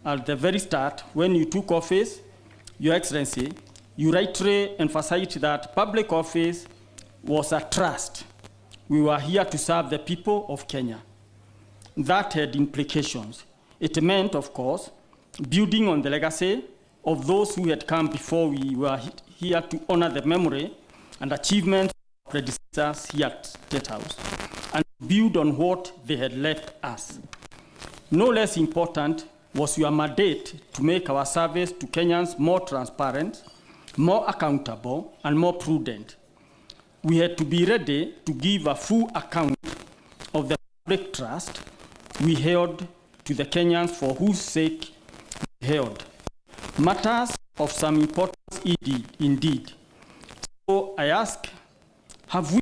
at the very start, when you took office, Your Excellency, you rightly emphasized that public office was a trust. We were here to serve the people of Kenya. That had implications. It meant, of course, building on the legacy of those who had come before. We were here to honor the memory and achievements of predecessors here at State House and build on what they had left us. No less important was your mandate to make our service to Kenyans more transparent, more accountable, and more prudent. We had to be ready to give a full account of the public trust we held to the Kenyans for whose sake we held. Matters of some importance indeed. So I ask, have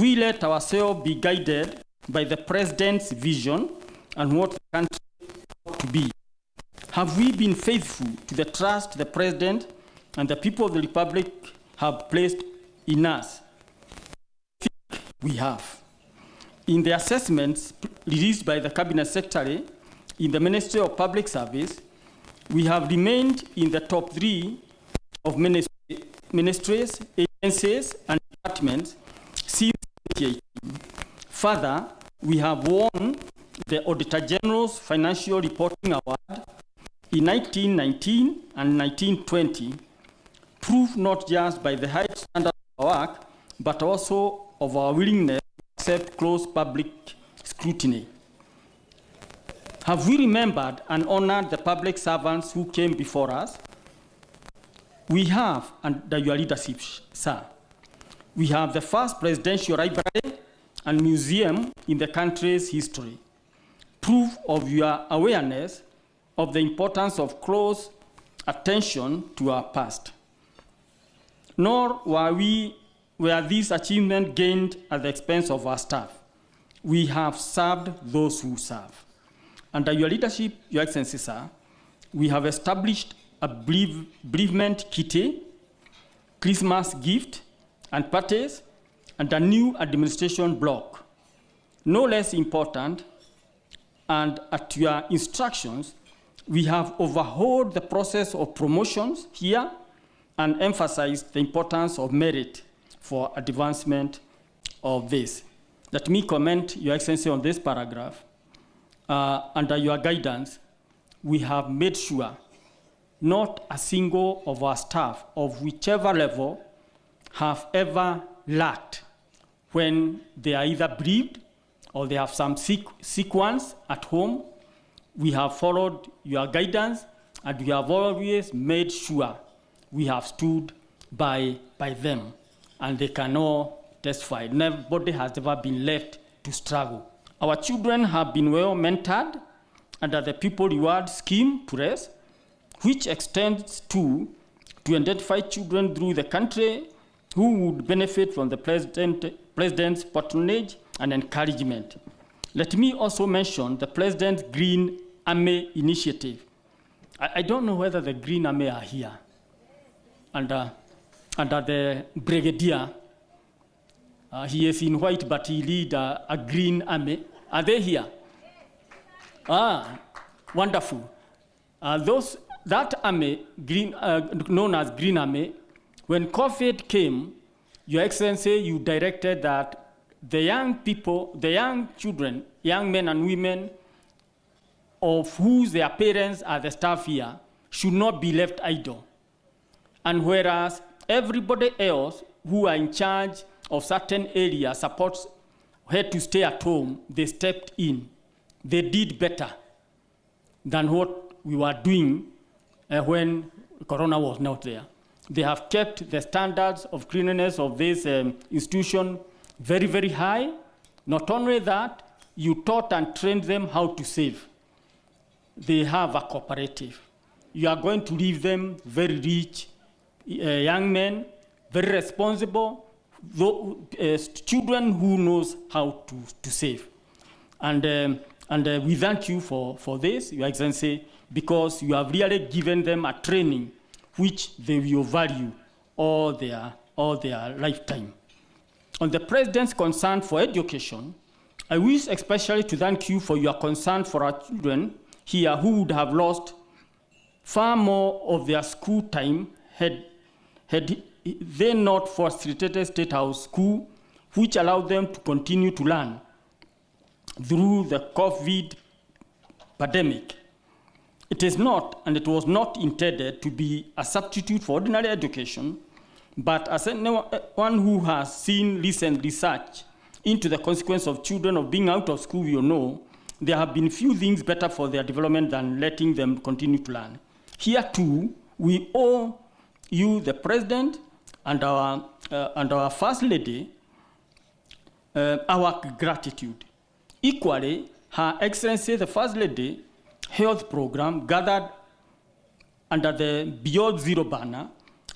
we let ourselves be guided by the President's vision and what the country ought to be? Have we been faithful to the trust the President and the people of the Republic have placed in us? I think we have. In the assessments released by the Cabinet Secretary in the Ministry of Public Service, we have remained in the top 3 of ministries, agencies, and departments since 2018. Further, we have won the Auditor General's Financial Reporting Award in 1919 and 1920, proof not just by the high standard of our work, but also of our willingness to accept close public scrutiny. Have we remembered and honored the public servants who came before us? We have, under your leadership, sir. We have the first presidential library and museum in the country's history, proof of your awareness of the importance of close attention to our past. Nor were these achievements gained at the expense of our staff. We have served those who serve. Under your leadership, Your Excellency, sir, we have established a bereavement kitty, Christmas gift and parties, and a new administration block. No less important, and at your instructions, we have overhauled the process of promotions here and emphasized the importance of merit for advancement of this. Let me comment, Your Excellency, on this paragraph. Under your guidance, we have made sure not a single of our staff of whichever level have ever lacked when they are either bereaved or they have some sick ones at home. We have followed your guidance and we have always made sure we have stood by them, and they can all testify. Nobody has ever been left to struggle. Our children have been well mentored under the People Reward Scheme, PURES, which extends to identify children through the country who would benefit from the President's patronage and encouragement. Let me also mention the President's Green Army initiative. I don't know whether the Green Army are here. Under the Brigadier, he is in white, but he leads a Green Army. Are they here? Ah, wonderful. That army, known as Green Army, when COVID came, Your Excellency, you directed that the young people, the young children, young men and women of whose their parents are the staff here should not be left idle. And whereas everybody else who are in charge of certain areas supports had to stay at home, they stepped in. They did better than what we were doing when Corona was not there. They have kept the standards of cleanliness of this institution very, very high. Not only that, you taught and trained them how to save. They have a cooperative. You are going to leave them very rich young men, very responsible, children who knows how to save. And we thank you for this, Your Excellency, because you have really given them a training which they will value all their lifetime. On the President's concern for education, I wish especially to thank you for your concern for our children here who would have lost far more of their school time had they not facilitated State House School, which allowed them to continue to learn through the COVID pandemic. It is not, and it was not intended to be a substitute for ordinary education, but as anyone who has seen recent research into the consequence of children of being out of school will know, there have been few things better for their development than letting them continue to learn. Here too, we owe you, the President, and our First Lady, our gratitude. Equally, Her Excellency, the First Lady, health program gathered under the Beyond Zero banner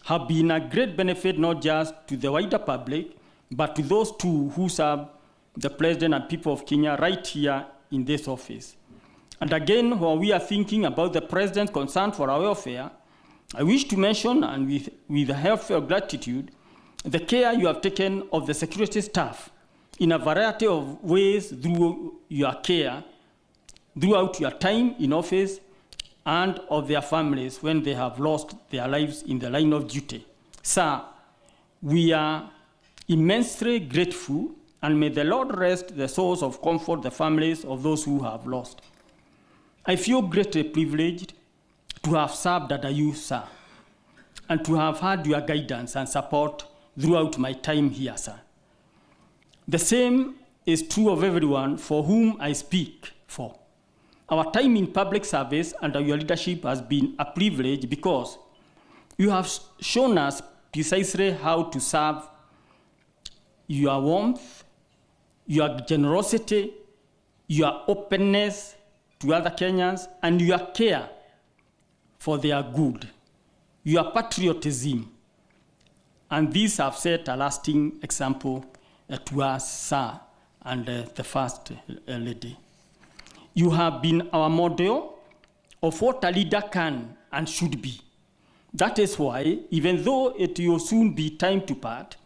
have been a great benefit not just to the wider public, but to those too who serve the President and people of Kenya right here in this office. And again, while we are thinking about the President's concern for our welfare, I wish to mention, and with a heartfelt gratitude, the care you have taken of the security staff in a variety of ways through your care, throughout your time in office, and of their families when they have lost their lives in the line of duty. Sir, we are immensely grateful, and may the Lord rest the souls of comfort the families of those who have lost. I feel greatly privileged to have served under you, sir, and to have had your guidance and support throughout my time here, sir. The same is true of everyone for whom I speak for. Our time in public service under your leadership has been a privilege because you have shown us precisely how to serve. Your warmth, your generosity, your openness to other Kenyans, and your care for their good, your patriotism. And these have set a lasting example to us, sir, and the First Lady. You have been our model of what a leader can and should be. That is why, even though it will soon be time to part,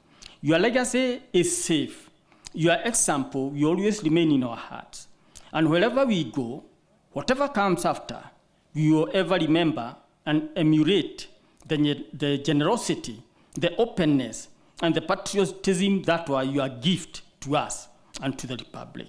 your legacy is safe. Your example will always remain in our hearts. And wherever we go, whatever comes after, we will ever remember and emulate the generosity, the openness, and the patriotism that were your gift to us and to the Republic.